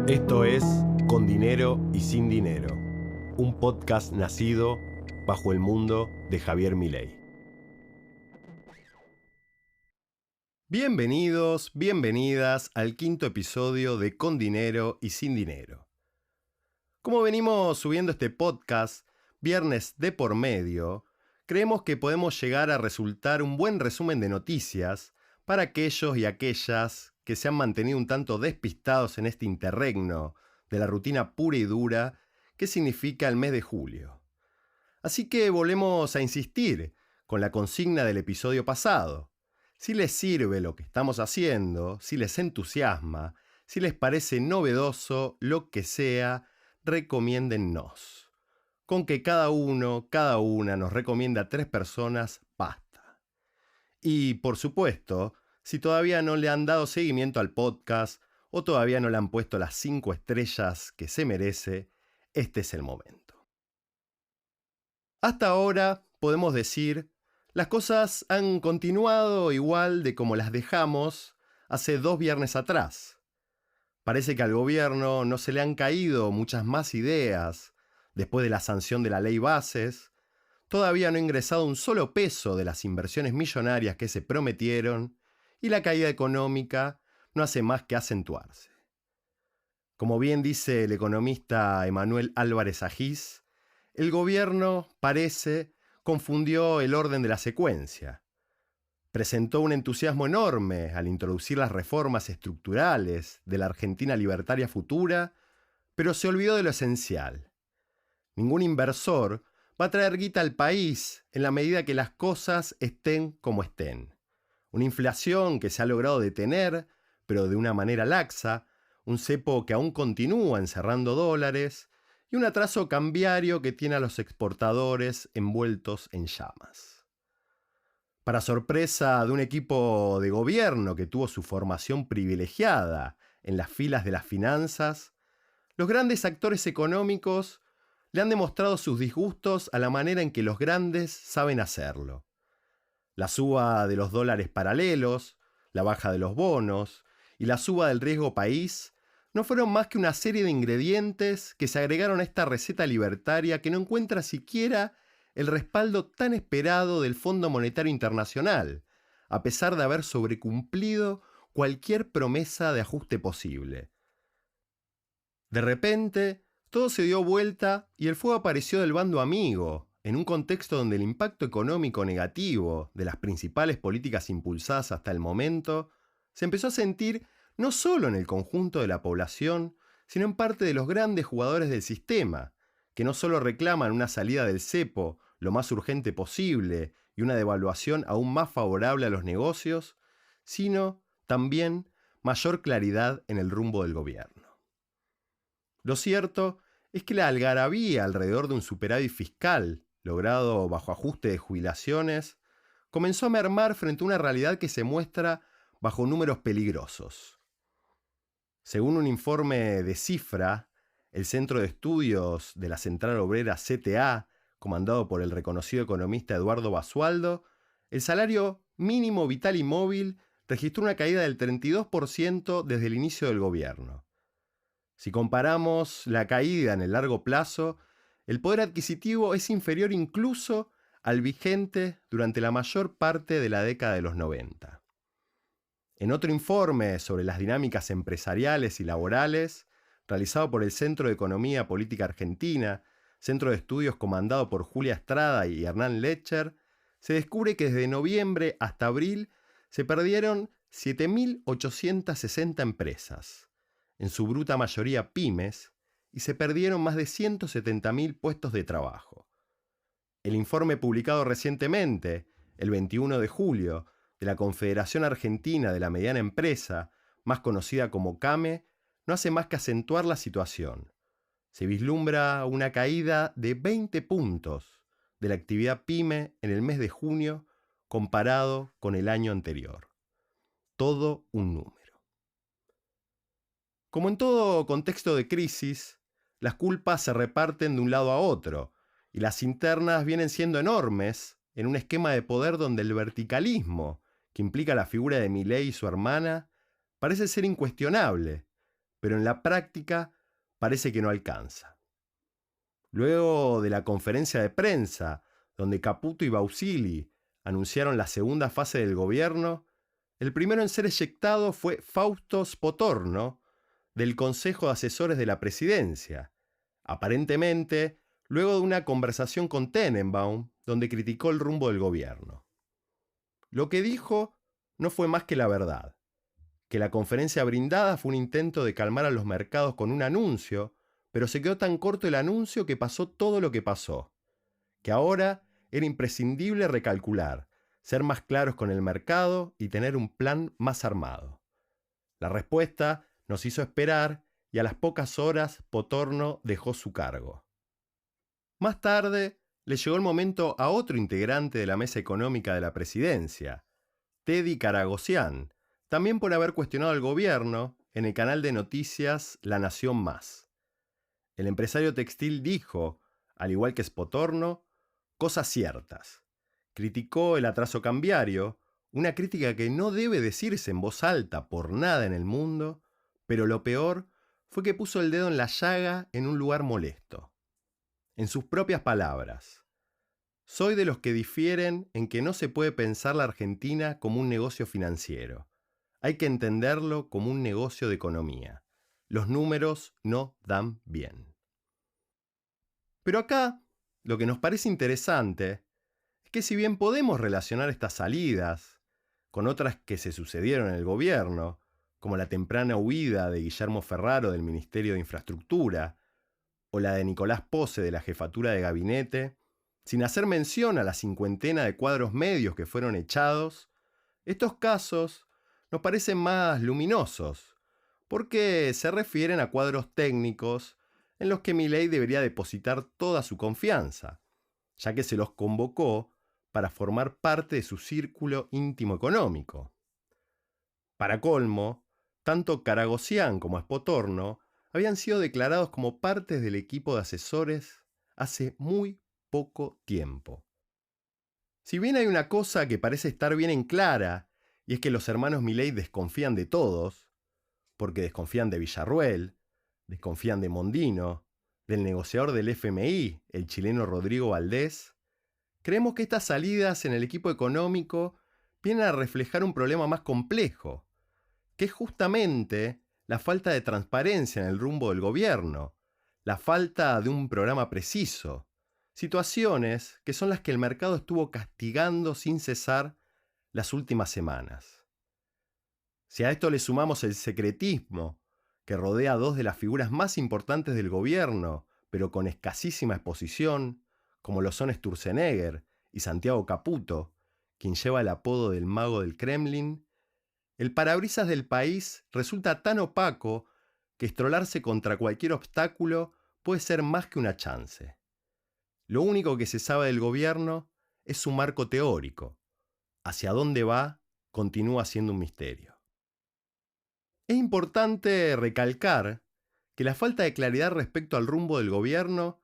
Esto es Con Dinero y Sin Dinero, un podcast nacido bajo el mundo de Javier Milei. Bienvenidos, bienvenidas al quinto episodio de Con Dinero y Sin Dinero. Como venimos subiendo este podcast viernes de por medio, creemos que podemos llegar a resultar un buen resumen de noticias para aquellos y aquellas que se han mantenido un tanto despistados en este interregno de la rutina pura y dura que significa el mes de julio. Así que volvemos a insistir con la consigna del episodio pasado. Si les sirve lo que estamos haciendo, si les entusiasma, si les parece novedoso, lo que sea, recomiéndennos. Con que cada uno, cada una nos recomienda a 3 personas, basta. Y, por supuesto, si todavía no le han dado seguimiento al podcast o todavía no le han puesto las 5 estrellas que se merece, este es el momento. Hasta ahora, podemos decir, las cosas han continuado igual de como las dejamos hace 2 viernes atrás. Parece que al gobierno no se le han caído muchas más ideas después de la sanción de la ley Bases. Todavía no ha ingresado un solo peso de las inversiones millonarias que se prometieron y la caída económica no hace más que acentuarse. Como bien dice el economista Emanuel Álvarez Agis, el gobierno, parece, confundió el orden de la secuencia. Presentó un entusiasmo enorme al introducir las reformas estructurales de la Argentina libertaria futura, pero se olvidó de lo esencial. Ningún inversor va a traer guita al país en la medida que las cosas estén como estén. Una inflación que se ha logrado detener, pero de una manera laxa, un cepo que aún continúa encerrando dólares y un atraso cambiario que tiene a los exportadores envueltos en llamas. Para sorpresa de un equipo de gobierno que tuvo su formación privilegiada en las filas de las finanzas, los grandes actores económicos le han demostrado sus disgustos a la manera en que los grandes saben hacerlo. La suba de los dólares paralelos, la baja de los bonos y la suba del riesgo país no fueron más que una serie de ingredientes que se agregaron a esta receta libertaria que no encuentra siquiera el respaldo tan esperado del Fondo Monetario Internacional, a pesar de haber sobrecumplido cualquier promesa de ajuste posible. De repente, todo se dio vuelta y el fuego apareció del bando amigo, en un contexto donde el impacto económico negativo de las principales políticas impulsadas hasta el momento se empezó a sentir no solo en el conjunto de la población, sino en parte de los grandes jugadores del sistema, que no solo reclaman una salida del cepo lo más urgente posible y una devaluación aún más favorable a los negocios, sino también mayor claridad en el rumbo del gobierno. Lo cierto es que la algarabía alrededor de un superávit fiscal logrado bajo ajuste de jubilaciones comenzó a mermar frente a una realidad que se muestra bajo números peligrosos. Según un informe de Cifra, el Centro de Estudios de la Central Obrera CTA, comandado por el reconocido economista Eduardo Basualdo, el salario mínimo vital y móvil registró una caída del 32% desde el inicio del gobierno. Si comparamos la caída en el largo plazo, el poder adquisitivo es inferior incluso al vigente durante la mayor parte de la década de los 90. En otro informe sobre las dinámicas empresariales y laborales, realizado por el Centro de Economía Política Argentina, centro de estudios comandado por Julia Estrada y Hernán Lecher, se descubre que desde noviembre hasta abril se perdieron 7.860 empresas, en su bruta mayoría pymes, y se perdieron más de 170.000 puestos de trabajo. El informe publicado recientemente, el 21 de julio, de la Confederación Argentina de la Mediana Empresa, más conocida como CAME, no hace más que acentuar la situación. Se vislumbra una caída de 20 puntos de la actividad PYME en el mes de junio comparado con el año anterior. Todo un número. Como en todo contexto de crisis, las culpas se reparten de un lado a otro y las internas vienen siendo enormes en un esquema de poder donde el verticalismo, que implica la figura de Milei y su hermana, parece ser incuestionable, pero en la práctica parece que no alcanza. Luego de la conferencia de prensa, donde Caputo y Bausili anunciaron la segunda fase del gobierno, el primero en ser eyectado fue Fausto Spotorno, del Consejo de Asesores de la Presidencia, aparentemente luego de una conversación con Tenenbaum, donde criticó el rumbo del gobierno. Lo que dijo no fue más que la verdad, que la conferencia brindada fue un intento de calmar a los mercados con un anuncio, pero se quedó tan corto el anuncio que pasó todo lo que pasó, que ahora era imprescindible recalcular, ser más claros con el mercado y tener un plan más armado. La respuesta nos hizo esperar y a las pocas horas Potorno dejó su cargo. Más tarde, le llegó el momento a otro integrante de la mesa económica de la presidencia, Teddy Karagossian, también por haber cuestionado al gobierno en el canal de noticias La Nación Más. El empresario textil dijo, al igual que Spotorno, cosas ciertas. Criticó el atraso cambiario, una crítica que no debe decirse en voz alta por nada en el mundo, pero lo peor fue que puso el dedo en la llaga en un lugar molesto. En sus propias palabras, soy de los que difieren en que no se puede pensar la Argentina como un negocio financiero. Hay que entenderlo como un negocio de economía. Los números no dan bien. Pero acá, lo que nos parece interesante es que si bien podemos relacionar estas salidas con otras que se sucedieron en el gobierno, como la temprana huida de Guillermo Ferraro del Ministerio de Infraestructura o la de Nicolás Pose de la Jefatura de Gabinete, sin hacer mención a la cincuentena de cuadros medios que fueron echados, estos casos nos parecen más luminosos, porque se refieren a cuadros técnicos en los que Milei debería depositar toda su confianza, ya que se los convocó para formar parte de su círculo íntimo económico. Para colmo, tanto Karagossian como Spotorno habían sido declarados como partes del equipo de asesores hace muy poco tiempo. Si bien hay una cosa que parece estar bien en clara, y es que los hermanos Milei desconfían de todos, porque desconfían de Villarruel, desconfían de Mondino, del negociador del FMI, el chileno Rodrigo Valdés, creemos que estas salidas en el equipo económico vienen a reflejar un problema más complejo, que es justamente la falta de transparencia en el rumbo del gobierno, la falta de un programa preciso, situaciones que son las que el mercado estuvo castigando sin cesar las últimas semanas. Si a esto le sumamos el secretismo que rodea a dos de las figuras más importantes del gobierno, pero con escasísima exposición, como lo son Sturzenegger y Santiago Caputo, quien lleva el apodo del mago del Kremlin, el parabrisas del país resulta tan opaco que estrolarse contra cualquier obstáculo puede ser más que una chance. Lo único que se sabe del gobierno es su marco teórico. Hacia dónde va continúa siendo un misterio. Es importante recalcar que la falta de claridad respecto al rumbo del gobierno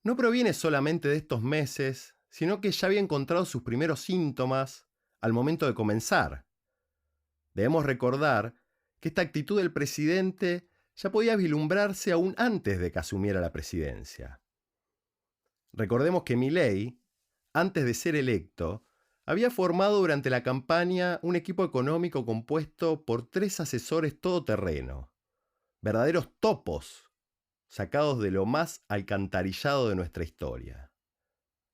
no proviene solamente de estos meses, sino que ya había encontrado sus primeros síntomas al momento de comenzar. Debemos recordar que esta actitud del presidente ya podía vislumbrarse aún antes de que asumiera la presidencia. Recordemos que Milei, antes de ser electo, había formado durante la campaña un equipo económico compuesto por 3 asesores todoterreno, verdaderos topos, sacados de lo más alcantarillado de nuestra historia.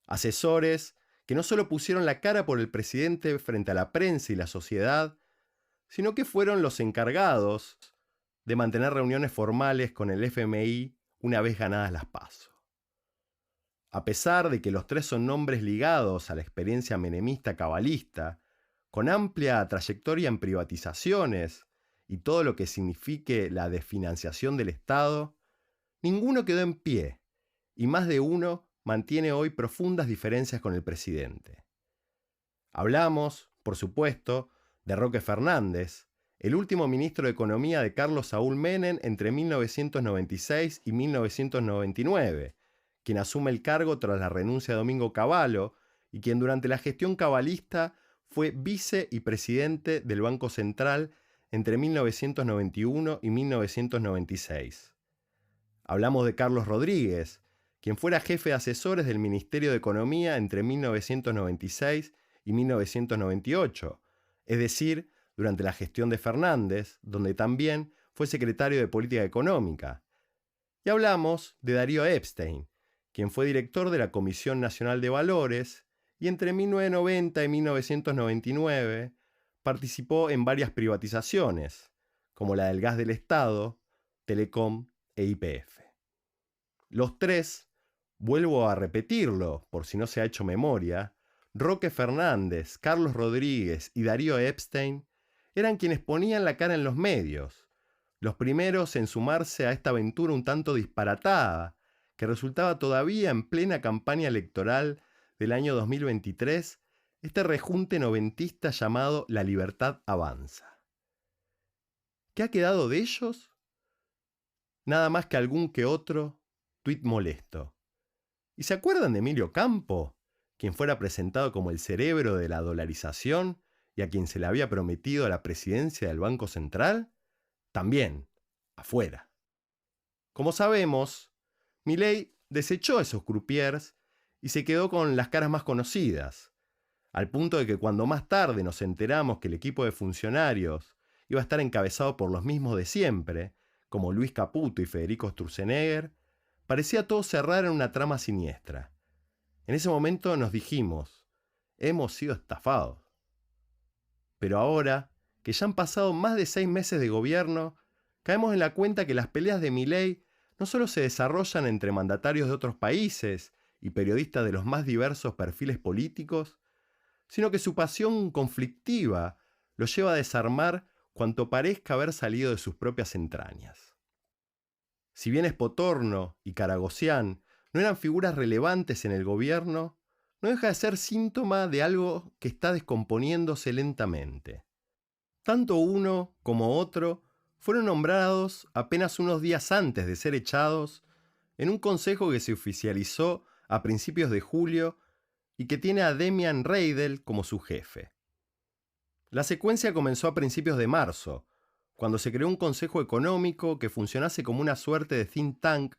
Asesores que no solo pusieron la cara por el presidente frente a la prensa y la sociedad, sino que fueron los encargados de mantener reuniones formales con el FMI una vez ganadas las PASO. A pesar de que los tres son nombres ligados a la experiencia menemista cabalista, con amplia trayectoria en privatizaciones y todo lo que signifique la desfinanciación del Estado, ninguno quedó en pie y más de uno mantiene hoy profundas diferencias con el presidente. Hablamos, por supuesto, de Roque Fernández, el último ministro de Economía de Carlos Saúl Menem entre 1996 y 1999, quien asume el cargo tras la renuncia de Domingo Cavallo y quien durante la gestión cabalista fue vice y presidente del Banco Central entre 1991 y 1996. Hablamos de Carlos Rodríguez, quien fuera jefe de asesores del Ministerio de Economía entre 1996 y 1998, es decir, durante la gestión de Fernández, donde también fue secretario de Política Económica. Y hablamos de Darío Epstein, quien fue director de la Comisión Nacional de Valores y entre 1990 y 1999 participó en varias privatizaciones, como la del gas del Estado, Telecom e YPF. Los tres, vuelvo a repetirlo por si no se ha hecho memoria, Roque Fernández, Carlos Rodríguez y Darío Epstein eran quienes ponían la cara en los medios, los primeros en sumarse a esta aventura un tanto disparatada, que resultaba todavía en plena campaña electoral del año 2023, este rejunte noventista llamado La Libertad Avanza. ¿Qué ha quedado de ellos? Nada más que algún que otro tuit molesto. ¿Y se acuerdan de Emilio Campo, quien fuera presentado como el cerebro de la dolarización y a quien se le había prometido la presidencia del Banco Central? También, afuera. Como sabemos, Milei desechó esos croupiers y se quedó con las caras más conocidas, al punto de que cuando más tarde nos enteramos que el equipo de funcionarios iba a estar encabezado por los mismos de siempre, como Luis Caputo y Federico Sturzenegger, parecía todo cerrar en una trama siniestra. En ese momento nos dijimos, hemos sido estafados. Pero ahora, que ya han pasado más de 6 meses de gobierno, caemos en la cuenta que las peleas de Milei no solo se desarrollan entre mandatarios de otros países y periodistas de los más diversos perfiles políticos, sino que su pasión conflictiva lo lleva a desarmar cuanto parezca haber salido de sus propias entrañas. Si bien Espotorno y Karagossian no eran figuras relevantes en el gobierno, no deja de ser síntoma de algo que está descomponiéndose lentamente. Tanto uno como otro fueron nombrados apenas unos días antes de ser echados en un consejo que se oficializó a principios de julio y que tiene a Demian Reidel como su jefe. La secuencia comenzó a principios de marzo, cuando se creó un consejo económico que funcionase como una suerte de think tank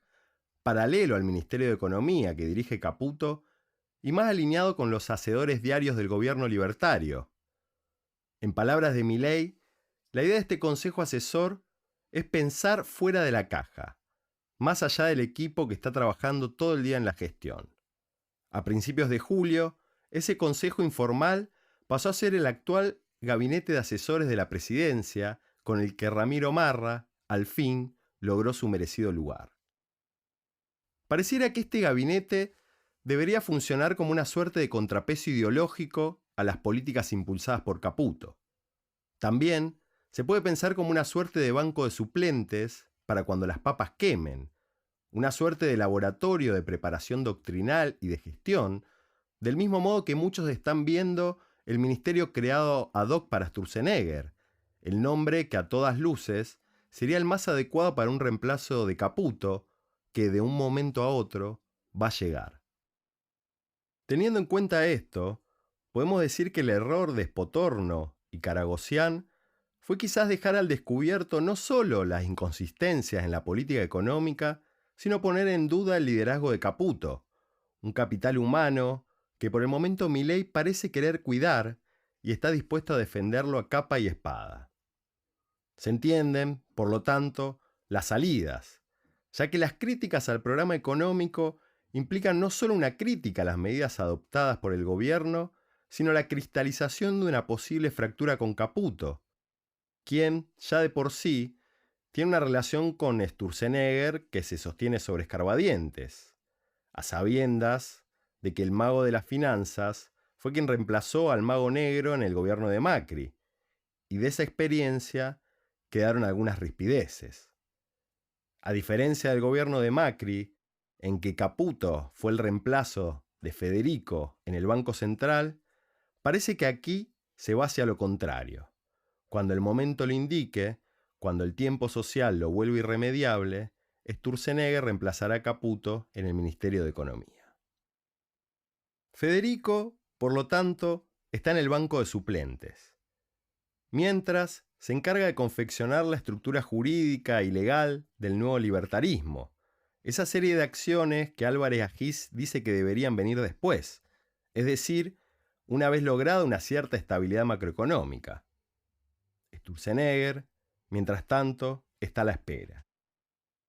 paralelo al Ministerio de Economía que dirige Caputo y más alineado con los hacedores diarios del gobierno libertario. En palabras de Milei, la idea de este consejo asesor es pensar fuera de la caja, más allá del equipo que está trabajando todo el día en la gestión. A principios de julio, ese consejo informal pasó a ser el actual gabinete de asesores de la presidencia, con el que Ramiro Marra, al fin, logró su merecido lugar. Pareciera que este gabinete debería funcionar como una suerte de contrapeso ideológico a las políticas impulsadas por Caputo. También se puede pensar como una suerte de banco de suplentes para cuando las papas quemen, una suerte de laboratorio de preparación doctrinal y de gestión, del mismo modo que muchos están viendo el ministerio creado ad hoc para Sturzenegger, el nombre que a todas luces sería el más adecuado para un reemplazo de Caputo que de un momento a otro va a llegar. Teniendo en cuenta esto, podemos decir que el error de Espotorno y Karagossian fue quizás dejar al descubierto no solo las inconsistencias en la política económica, sino poner en duda el liderazgo de Caputo, un capital humano que por el momento Milei parece querer cuidar y está dispuesto a defenderlo a capa y espada. Se entienden, por lo tanto, las salidas, ya que las críticas al programa económico implican no solo una crítica a las medidas adoptadas por el gobierno, sino la cristalización de una posible fractura con Caputo, quien, ya de por sí, tiene una relación con Sturzenegger que se sostiene sobre escarbadientes. a sabiendas de que el mago de las finanzas fue quien reemplazó al mago negro en el gobierno de Macri, y de esa experiencia quedaron algunas rispideces. A diferencia del gobierno de Macri, en que Caputo fue el reemplazo de Federico en el Banco Central, parece que aquí se va hacia lo contrario. Cuando el momento lo indique, cuando el tiempo social lo vuelva irremediable, Sturzenegger reemplazará a Caputo en el Ministerio de Economía. Federico, por lo tanto, está en el banco de suplentes. Mientras, se encarga de confeccionar la estructura jurídica y legal del nuevo libertarismo, esa serie de acciones que Álvarez Agis dice que deberían venir después, es decir, una vez lograda una cierta estabilidad macroeconómica. Sturzenegger, mientras tanto, está a la espera.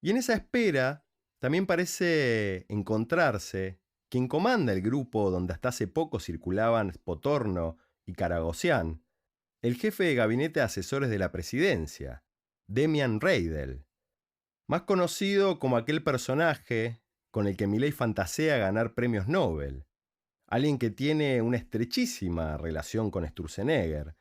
Y en esa espera también parece encontrarse quien comanda el grupo donde hasta hace poco circulaban Spotorno y Karagosian, el jefe de gabinete de asesores de la presidencia, Demian Reidel, más conocido como aquel personaje con el que Milei fantasea ganar premios Nobel, alguien que tiene una estrechísima relación con Sturzenegger,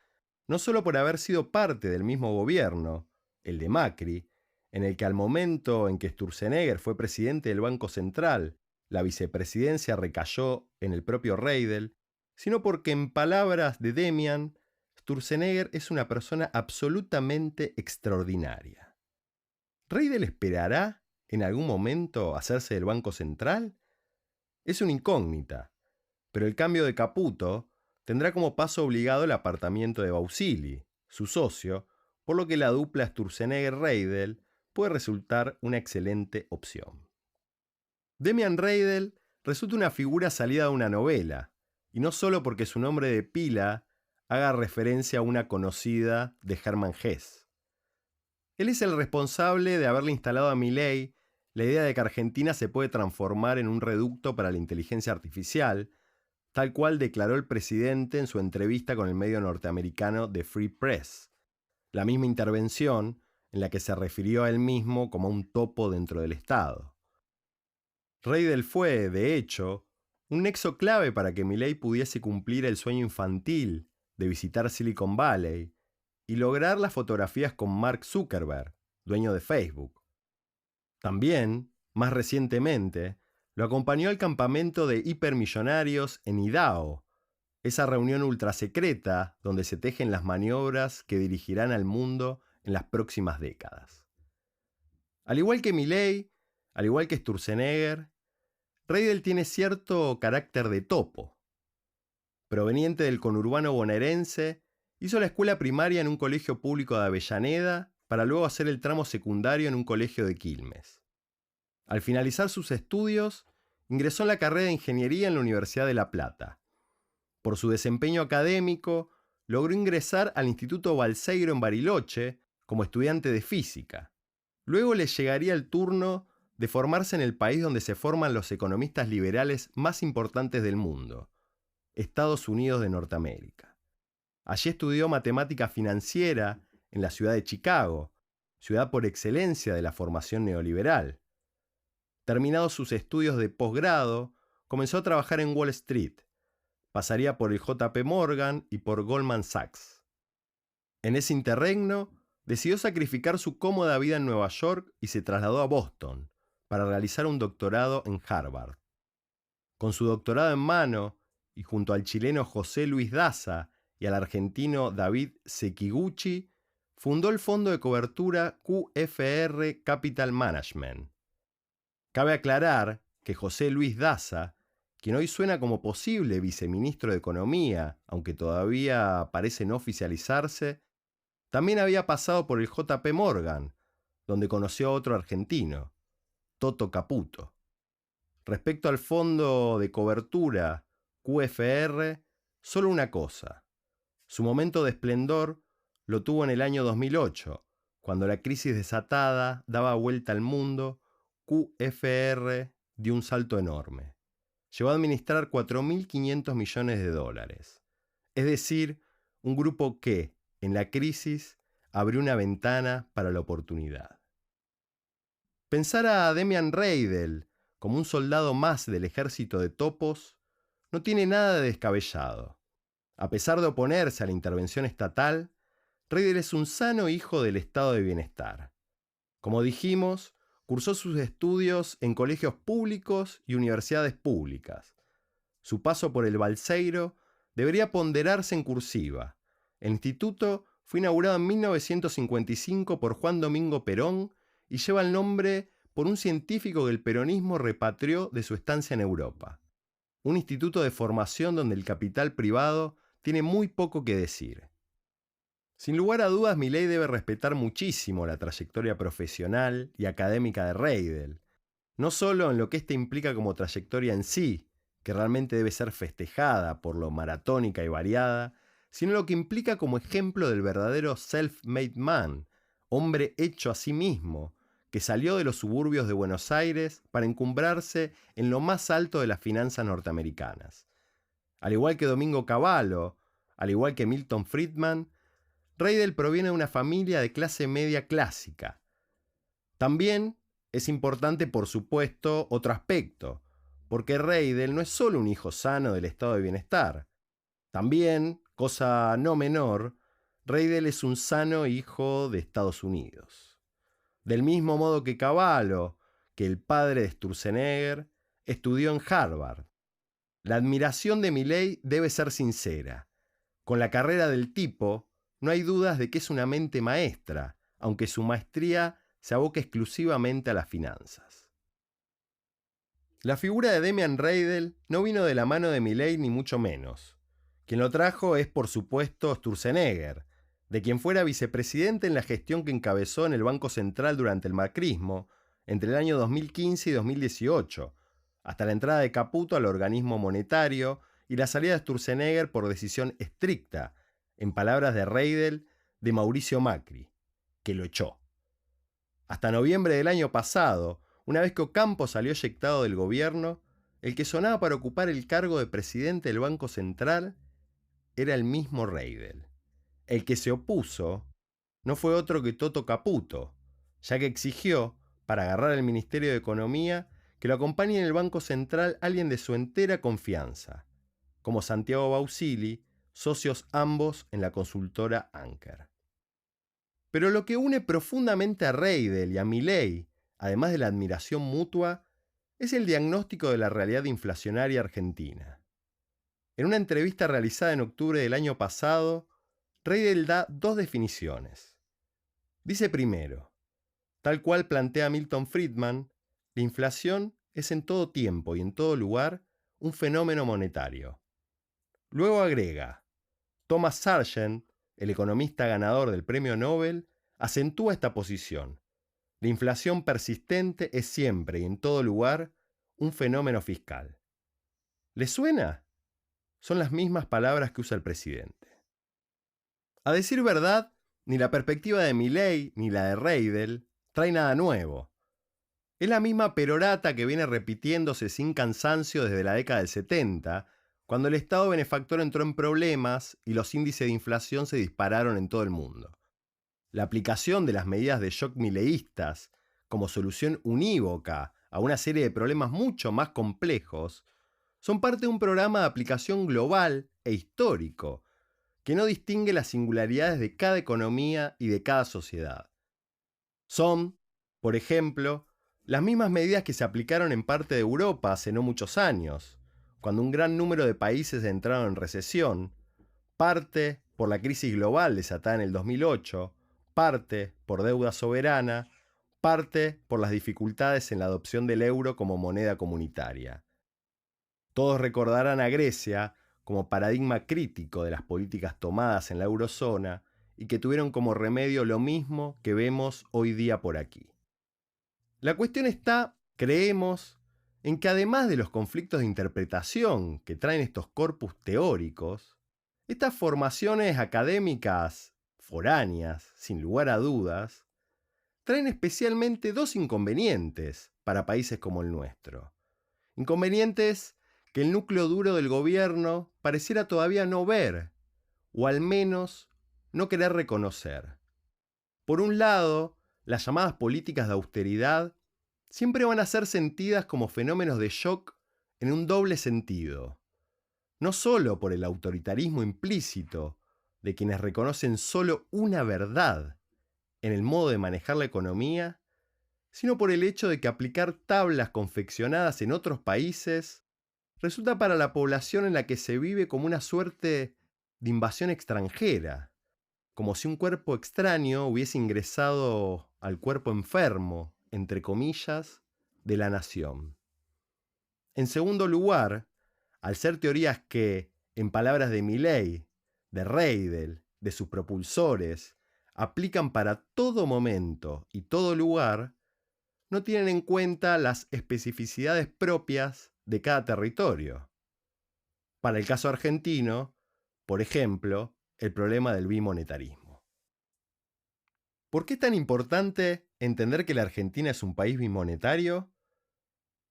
no solo por haber sido parte del mismo gobierno, el de Macri, en el que al momento en que Sturzenegger fue presidente del Banco Central, la vicepresidencia recayó en el propio Reidel, sino porque, en palabras de Demian, Sturzenegger es una persona absolutamente extraordinaria. ¿Reidel esperará en algún momento hacerse del Banco Central? Es una incógnita, pero el cambio de Caputo tendrá como paso obligado el apartamiento de Bausili, su socio, por lo que la dupla Sturzenegger-Reidel puede resultar una excelente opción. Demian Reidel resulta una figura salida de una novela, y no solo porque su nombre de pila haga referencia a una conocida de Hermann Hesse. Él es el responsable de haberle instalado a Milei la idea de que Argentina se puede transformar en un reducto para la inteligencia artificial, tal cual declaró el presidente en su entrevista con el medio norteamericano The Free Press, la misma intervención en la que se refirió a él mismo como un topo dentro del Estado. Reidel fue, de hecho, un nexo clave para que Milei pudiese cumplir el sueño infantil de visitar Silicon Valley y lograr las fotografías con Mark Zuckerberg, dueño de Facebook. También, más recientemente, lo acompañó al campamento de hipermillonarios en Idaho, esa reunión ultrasecreta donde se tejen las maniobras que dirigirán al mundo en las próximas décadas. Al igual que Milei, al igual que Sturzenegger, Reidel tiene cierto carácter de topo. Proveniente del conurbano bonaerense, hizo la escuela primaria en un colegio público de Avellaneda para luego hacer el tramo secundario en un colegio de Quilmes. Al finalizar sus estudios, ingresó en la carrera de ingeniería en la Universidad de La Plata. Por su desempeño académico, logró ingresar al Instituto Balseiro en Bariloche como estudiante de física. Luego le llegaría el turno de formarse en el país donde se forman los economistas liberales más importantes del mundo, Estados Unidos de Norteamérica. Allí estudió matemática financiera en la ciudad de Chicago, ciudad por excelencia de la formación neoliberal. Terminados sus estudios de posgrado, comenzó a trabajar en Wall Street. Pasaría por el JP Morgan y por Goldman Sachs. En ese interregno, decidió sacrificar su cómoda vida en Nueva York y se trasladó a Boston para realizar un doctorado en Harvard. Con su doctorado en mano, y junto al chileno José Luis Daza y al argentino David Sekiguchi, fundó el fondo de cobertura QFR Capital Management. Cabe aclarar que José Luis Daza, quien hoy suena como posible viceministro de Economía, aunque todavía parece no oficializarse, también había pasado por el JP Morgan, donde conoció a otro argentino, Toto Caputo. Respecto al fondo de cobertura QFR, solo una cosa. Su momento de esplendor lo tuvo en el año 2008, cuando la crisis desatada daba vuelta al mundo. QFR dio un salto enorme. Llegó a administrar $4.500 millones. Es decir, un grupo que, en la crisis, abrió una ventana para la oportunidad. Pensar a Demian Reidel como un soldado más del ejército de topos, no tiene nada de descabellado. A pesar de oponerse a la intervención estatal, Reidel es un sano hijo del estado de bienestar. Como dijimos, cursó sus estudios en colegios públicos y universidades públicas. Su paso por el Balseiro debería ponderarse en cursiva. El instituto fue inaugurado en 1955 por Juan Domingo Perón y lleva el nombre por un científico que el peronismo repatrió de su estancia en Europa. Un instituto de formación donde el capital privado tiene muy poco que decir. Sin lugar a dudas, Milei debe respetar muchísimo la trayectoria profesional y académica de Reidel, no solo en lo que éste implica como trayectoria en sí, que realmente debe ser festejada por lo maratónica y variada, sino lo que implica como ejemplo del verdadero self-made man, hombre hecho a sí mismo, que salió de los suburbios de Buenos Aires para encumbrarse en lo más alto de las finanzas norteamericanas. Al igual que Domingo Cavallo, al igual que Milton Friedman, Reidel proviene de una familia de clase media clásica. También es importante, por supuesto, otro aspecto, porque Reidel no es solo un hijo sano del estado de bienestar. También, cosa no menor, Reidel es un sano hijo de Estados Unidos. Del mismo modo que Cavallo, que el padre de Sturzenegger, estudió en Harvard. La admiración de Milei debe ser sincera. Con la carrera del tipo, no hay dudas de que es una mente maestra, aunque su maestría se aboca exclusivamente a las finanzas. La figura de Demian Reidel no vino de la mano de Milei ni mucho menos. Quien lo trajo es, por supuesto, Sturzenegger, de quien fuera vicepresidente en la gestión que encabezó en el Banco Central durante el macrismo, entre el año 2015 y 2018, hasta la entrada de Caputo al organismo monetario y la salida de Sturzenegger por decisión estricta, en palabras de Reidel, de Mauricio Macri, que lo echó. Hasta noviembre del año pasado, una vez que Ocampo salió eyectado del gobierno, el que sonaba para ocupar el cargo de presidente del Banco Central era el mismo Reidel. El que se opuso no fue otro que Toto Caputo, ya que exigió, para agarrar el Ministerio de Economía, que lo acompañe en el Banco Central alguien de su entera confianza, como Santiago Bausili, socios ambos en la consultora Anker. Pero lo que une profundamente a Reidel y a Milei, además de la admiración mutua, es el diagnóstico de la realidad inflacionaria argentina. En una entrevista realizada en octubre del año pasado, Reidel da dos definiciones. Dice primero, tal cual plantea Milton Friedman, la inflación es en todo tiempo y en todo lugar un fenómeno monetario. Luego agrega, Thomas Sargent, el economista ganador del Premio Nobel, acentúa esta posición. La inflación persistente es siempre y en todo lugar un fenómeno fiscal. ¿Les suena? Son las mismas palabras que usa el presidente. A decir verdad, ni la perspectiva de Milei ni la de Reidel trae nada nuevo. Es la misma perorata que viene repitiéndose sin cansancio desde la década del 70, cuando el Estado benefactor entró en problemas y los índices de inflación se dispararon en todo el mundo. La aplicación de las medidas de shock mileístas como solución unívoca a una serie de problemas mucho más complejos son parte de un programa de aplicación global e histórico que no distingue las singularidades de cada economía y de cada sociedad. Son, por ejemplo, las mismas medidas que se aplicaron en parte de Europa hace no muchos años, cuando un gran número de países entraron en recesión, parte por la crisis global desatada en el 2008, parte por deuda soberana, parte por las dificultades en la adopción del euro como moneda comunitaria. Todos recordarán a Grecia como paradigma crítico de las políticas tomadas en la eurozona y que tuvieron como remedio lo mismo que vemos hoy día por aquí. La cuestión está, creemos, en que además de los conflictos de interpretación que traen estos corpus teóricos, estas formaciones académicas foráneas, sin lugar a dudas, traen especialmente dos inconvenientes para países como el nuestro. Inconvenientes que el núcleo duro del gobierno pareciera todavía no ver, o al menos no querer reconocer. Por un lado, las llamadas políticas de austeridad siempre van a ser sentidas como fenómenos de shock en un doble sentido. No solo por el autoritarismo implícito de quienes reconocen solo una verdad en el modo de manejar la economía, sino por el hecho de que aplicar tablas confeccionadas en otros países resulta para la población en la que se vive como una suerte de invasión extranjera, como si un cuerpo extraño hubiese ingresado al cuerpo enfermo, entre comillas, de la nación. En segundo lugar, al ser teorías que, en palabras de Milley, de Reidel, de sus propulsores, aplican para todo momento y todo lugar, no tienen en cuenta las especificidades propias de cada territorio. Para el caso argentino, por ejemplo, el problema del bimonetarismo. ¿Por qué es tan importante entender que la Argentina es un país bimonetario?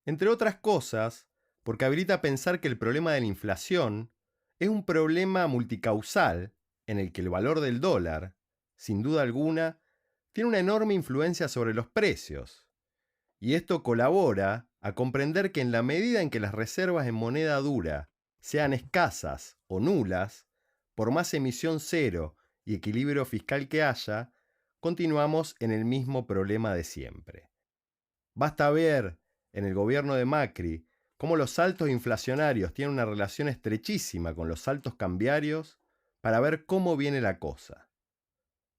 Entre otras cosas, porque habilita a pensar que el problema de la inflación es un problema multicausal en el que el valor del dólar, sin duda alguna, tiene una enorme influencia sobre los precios. Y esto colabora a comprender que en la medida en que las reservas en moneda dura sean escasas o nulas, por más emisión cero y equilibrio fiscal que haya, continuamos en el mismo problema de siempre. Basta ver en el gobierno de Macri cómo los saltos inflacionarios tienen una relación estrechísima con los saltos cambiarios para ver cómo viene la cosa.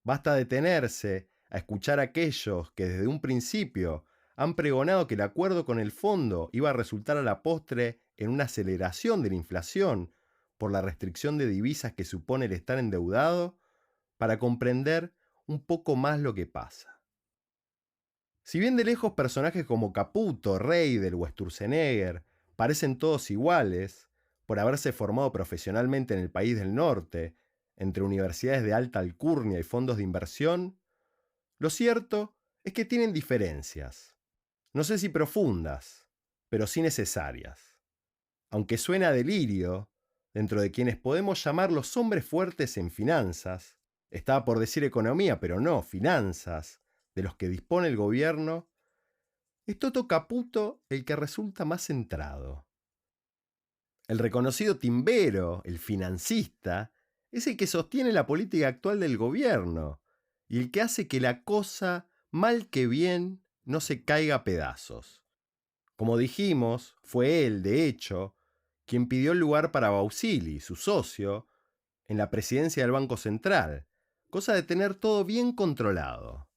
Basta detenerse a escuchar a aquellos que desde un principio han pregonado que el acuerdo con el fondo iba a resultar a la postre en una aceleración de la inflación por la restricción de divisas que supone el estar endeudado, para comprender un poco más lo que pasa. Si bien de lejos personajes como Caputo, Reidel o Sturzenegger parecen todos iguales, por haberse formado profesionalmente en el país del norte, entre universidades de alta alcurnia y fondos de inversión, lo cierto es que tienen diferencias. No sé si profundas, pero sí necesarias. Aunque suena a delirio, dentro de quienes podemos llamar los hombres fuertes en finanzas, estaba por decir economía, pero no, finanzas, de los que dispone el gobierno, es Toto Caputo el que resulta más centrado. El reconocido timbero, el financista, es el que sostiene la política actual del gobierno y el que hace que la cosa, mal que bien, no se caiga a pedazos. Como dijimos, fue él, de hecho, quien pidió el lugar para Bausili, su socio, en la presidencia del Banco Central, cosa de tener todo bien controlado.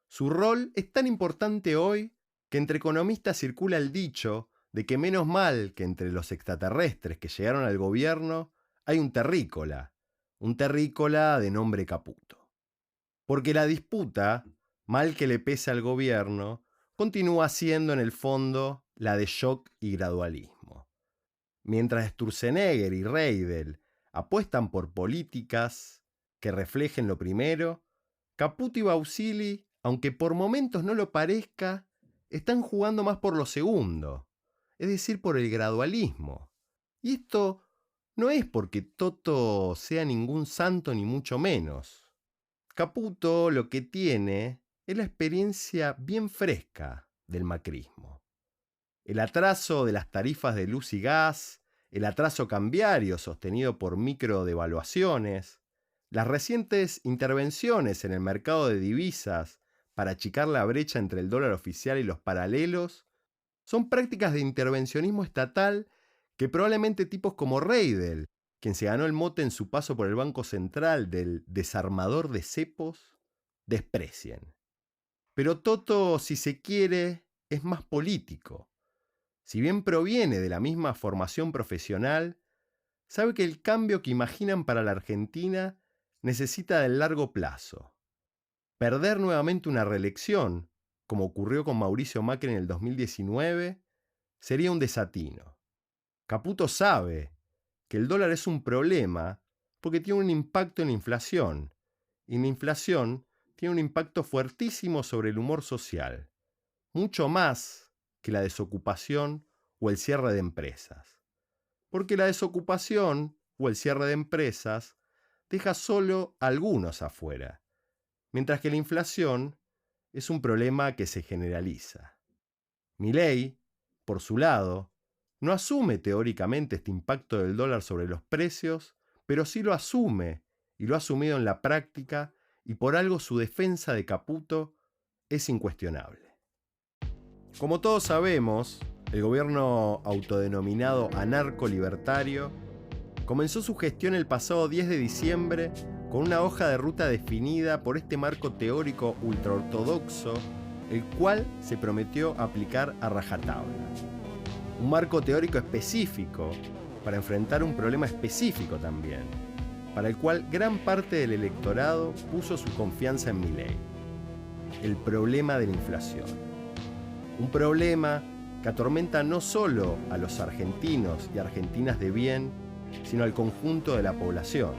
Su rol es tan importante hoy que entre economistas circula el dicho de que menos mal que entre los extraterrestres que llegaron al gobierno hay un terrícola de nombre Caputo. Porque la disputa, mal que le pese al gobierno, continúa siendo en el fondo la de shock y gradualismo. Mientras Sturzenegger y Reidel apuestan por políticas que reflejen lo primero, Caputo y Bausili, aunque por momentos no lo parezca, están jugando más por lo segundo, es decir, por el gradualismo. Y esto no es porque Toto sea ningún santo ni mucho menos. Caputo lo que tiene es la experiencia bien fresca del macrismo. El atraso de las tarifas de luz y gas, el atraso cambiario sostenido por microdevaluaciones, las recientes intervenciones en el mercado de divisas para achicar la brecha entre el dólar oficial y los paralelos, son prácticas de intervencionismo estatal que probablemente tipos como Reidel, quien se ganó el mote en su paso por el Banco Central del desarmador de cepos, desprecien. Pero Toto, si se quiere, es más político. Si bien proviene de la misma formación profesional, sabe que el cambio que imaginan para la Argentina necesita del largo plazo. Perder nuevamente una reelección, como ocurrió con Mauricio Macri en el 2019, sería un desatino. Caputo sabe que el dólar es un problema porque tiene un impacto en la inflación, y la inflación tiene un impacto fuertísimo sobre el humor social, mucho más que la desocupación o el cierre de empresas. Porque la desocupación o el cierre de empresas deja solo a algunos afuera, mientras que la inflación es un problema que se generaliza. Milei, por su lado, no asume teóricamente este impacto del dólar sobre los precios, pero sí lo asume, y lo ha asumido en la práctica, y por algo su defensa de Caputo es incuestionable. Como todos sabemos, el gobierno autodenominado anarco-libertario comenzó su gestión el pasado 10 de diciembre con una hoja de ruta definida por este marco teórico ultraortodoxo, el cual se prometió aplicar a rajatabla. Un marco teórico específico para enfrentar un problema específico también, para el cual gran parte del electorado puso su confianza en Milei: el problema de la inflación. Un problema que atormenta no solo a los argentinos y argentinas de bien, sino al conjunto de la población.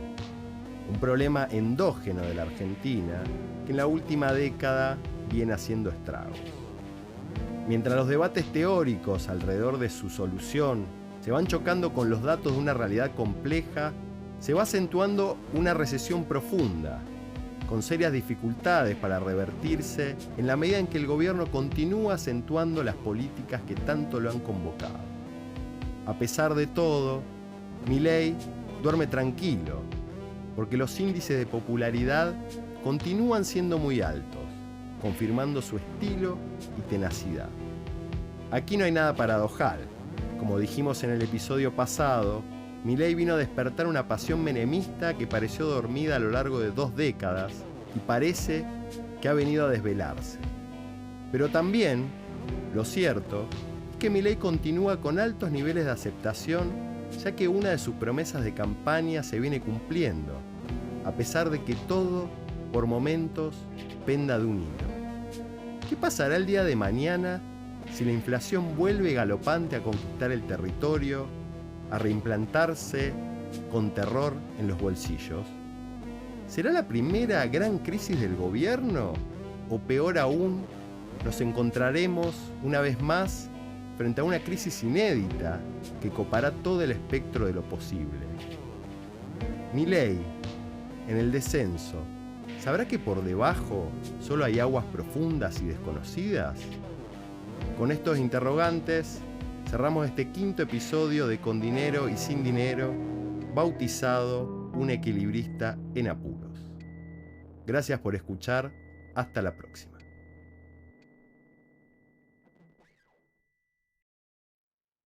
Un problema endógeno de la Argentina que en la última década viene haciendo estragos. Mientras los debates teóricos alrededor de su solución se van chocando con los datos de una realidad compleja, se va acentuando una recesión profunda, con serias dificultades para revertirse en la medida en que el gobierno continúa acentuando las políticas que tanto lo han convocado. A pesar de todo, Milei duerme tranquilo, porque los índices de popularidad continúan siendo muy altos, confirmando su estilo y tenacidad. Aquí no hay nada paradojal. Como dijimos en el episodio pasado, Milei vino a despertar una pasión menemista que pareció dormida a lo largo de 2 décadas y parece que ha venido a desvelarse. Pero también, lo cierto, es que Milei continúa con altos niveles de aceptación, ya que una de sus promesas de campaña se viene cumpliendo, a pesar de que todo, por momentos, penda de un hilo. ¿Qué pasará el día de mañana si la inflación vuelve galopante a conquistar el territorio, a reimplantarse con terror en los bolsillos? ¿Será la primera gran crisis del gobierno? ¿O peor aún, nos encontraremos una vez más frente a una crisis inédita que copará todo el espectro de lo posible? Milei, en el descenso, ¿sabrá que por debajo solo hay aguas profundas y desconocidas? Con estos interrogantes, cerramos este 5º episodio de Con Dinero y Sin Dinero, bautizado Un Equilibrista en Apuros. Gracias por escuchar, hasta la próxima.